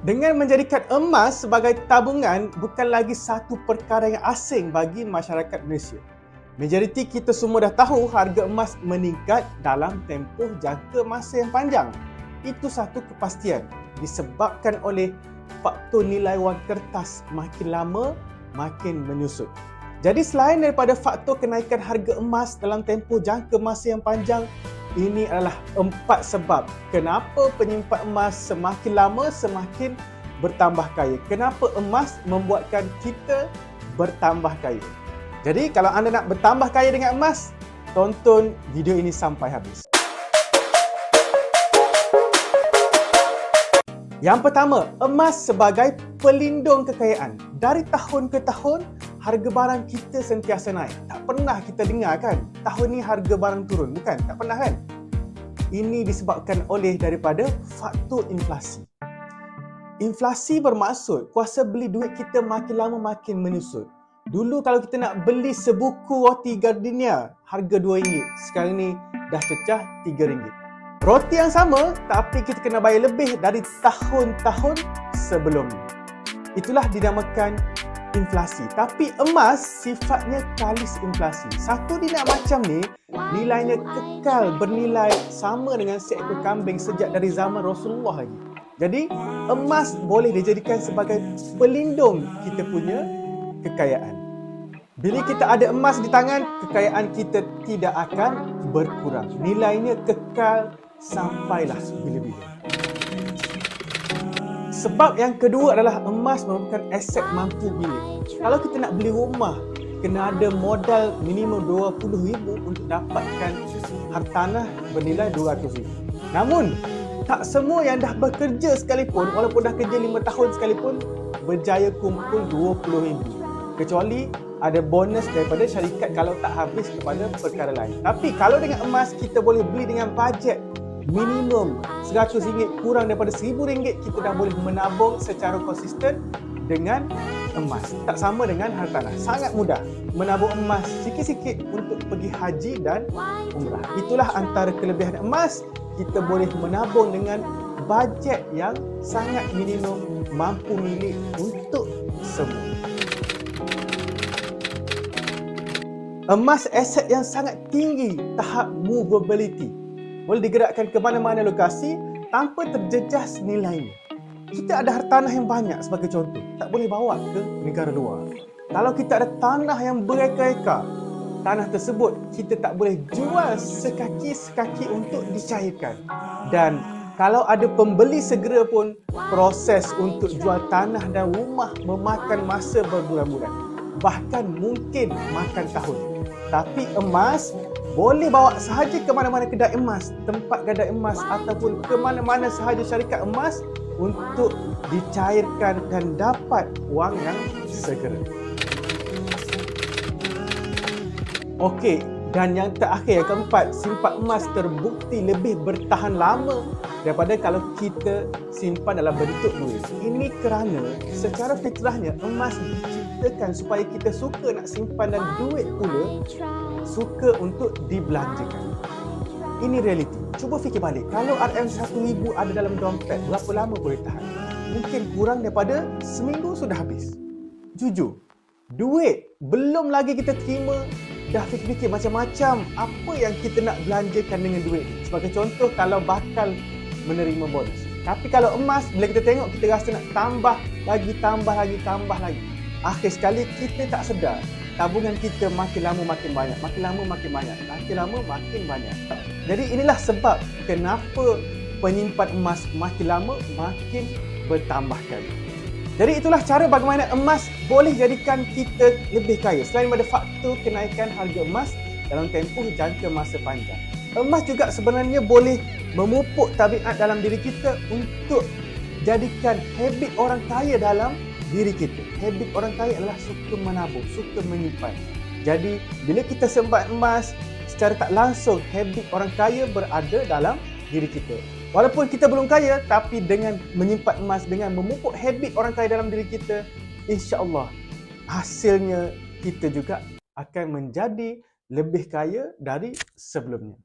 Dengan menjadikan emas sebagai tabungan bukan lagi satu perkara yang asing bagi masyarakat Malaysia. Majoriti kita semua dah tahu harga emas meningkat dalam tempoh jangka masa yang panjang. Itu satu kepastian disebabkan oleh faktor nilai wang kertas makin lama makin menyusut. Jadi selain daripada faktor kenaikan harga emas dalam tempoh jangka masa yang panjang, ini adalah 4 sebab kenapa penyimpan emas semakin lama semakin bertambah kaya. Kenapa emas membuatkan kita bertambah kaya. Jadi kalau anda nak bertambah kaya dengan emas, tonton video ini sampai habis. Yang pertama, emas sebagai pelindung kekayaan. Dari tahun ke tahun, harga barang kita sentiasa naik. Tak pernah kita dengar kan, tahun ni harga barang turun. Bukan, tak pernah kan? Ini disebabkan oleh daripada faktor inflasi. Inflasi bermaksud kuasa beli duit kita makin lama makin menyusut. Dulu kalau kita nak beli sebuku roti Gardenia, harga RM2. Sekarang ni dah cecah RM3. Roti yang sama, tapi kita kena bayar lebih dari tahun-tahun sebelumnya. Itulah dinamakan inflasi. Tapi emas sifatnya kalis inflasi. Satu dinar macam ni, nilainya kekal bernilai sama dengan seekor kambing sejak dari zaman Rasulullah lagi. Jadi, emas boleh dijadikan sebagai pelindung kita punya kekayaan. Bila kita ada emas di tangan, kekayaan kita tidak akan berkurang. Nilainya kekal sampailah bila-bila. Sebab yang kedua adalah emas merupakan aset mampu milik. Kalau kita nak beli rumah, kena ada modal minimum RM20,000 untuk dapatkan hartanah bernilai RM200,000. Namun, tak semua yang dah bekerja sekalipun, walaupun dah kerja 5 tahun sekalipun, berjaya kumpul RM20,000. Kecuali ada bonus daripada syarikat kalau tak habis kepada perkara lain. Tapi kalau dengan emas, kita boleh beli dengan bajet minimum RM100, kurang daripada RM1,000, kita dah boleh menabung secara konsisten dengan emas. Tak sama dengan hartanah. Sangat mudah menabung emas sikit-sikit untuk pergi haji dan umrah. Itulah antara kelebihan emas. Kita boleh menabung dengan bajet yang sangat minimum, mampu milik untuk semua. Emas aset yang sangat tinggi tahap movability. Boleh digerakkan ke mana-mana lokasi tanpa terjejas nilainya. Kita ada hartanah yang banyak sebagai contoh, tak boleh bawa ke negara luar. Kalau kita ada tanah yang bereka-eka, tanah tersebut kita tak boleh jual sekaki-sekaki untuk dicairkan. Dan kalau ada pembeli segera pun, proses untuk jual tanah dan rumah memakan masa berbulan-bulan. Bahkan mungkin makan tahun. Tapi emas boleh bawa sahaja ke mana-mana kedai emas, tempat gadai emas ataupun ke mana-mana sahaja syarikat emas untuk dicairkan dan dapat wang yang segera. Okey, dan yang terakhir, yang keempat, simpan emas terbukti lebih bertahan lama daripada kalau kita simpan dalam bentuk duit. Ini kerana secara fitrahnya emas diciptakan supaya kita suka nak simpan dan duit pula suka untuk dibelanjakan. Ini realiti. Cuba fikir balik, kalau RM1,000 ada dalam dompet, berapa lama boleh tahan? Mungkin kurang daripada seminggu sudah habis. Jujur, duit belum lagi kita terima, dah fikir-fikir macam-macam apa yang kita nak belanjakan dengan duit. Sebagai contoh, kalau bakal menerima bonus. Tapi kalau emas, bila kita tengok, kita rasa nak tambah lagi. Akhir sekali kita tak sedar, tabungan kita makin lama makin banyak, makin lama makin banyak. Jadi inilah sebab kenapa penyimpan emas makin lama makin bertambah kali. Jadi itulah cara bagaimana emas boleh jadikan kita lebih kaya. Selain daripada faktor kenaikan harga emas dalam tempoh jangka masa panjang, emas juga sebenarnya boleh memupuk tabiat dalam diri kita untuk jadikan habit orang kaya dalam diri kita. Habit orang kaya adalah suka menabung, suka menyimpan. Jadi bila kita simpan emas, secara tak langsung habit orang kaya berada dalam diri kita. Walaupun kita belum kaya, tapi dengan menyimpan emas, dengan memupuk habit orang kaya dalam diri kita, insya-Allah hasilnya kita juga akan menjadi lebih kaya dari sebelumnya.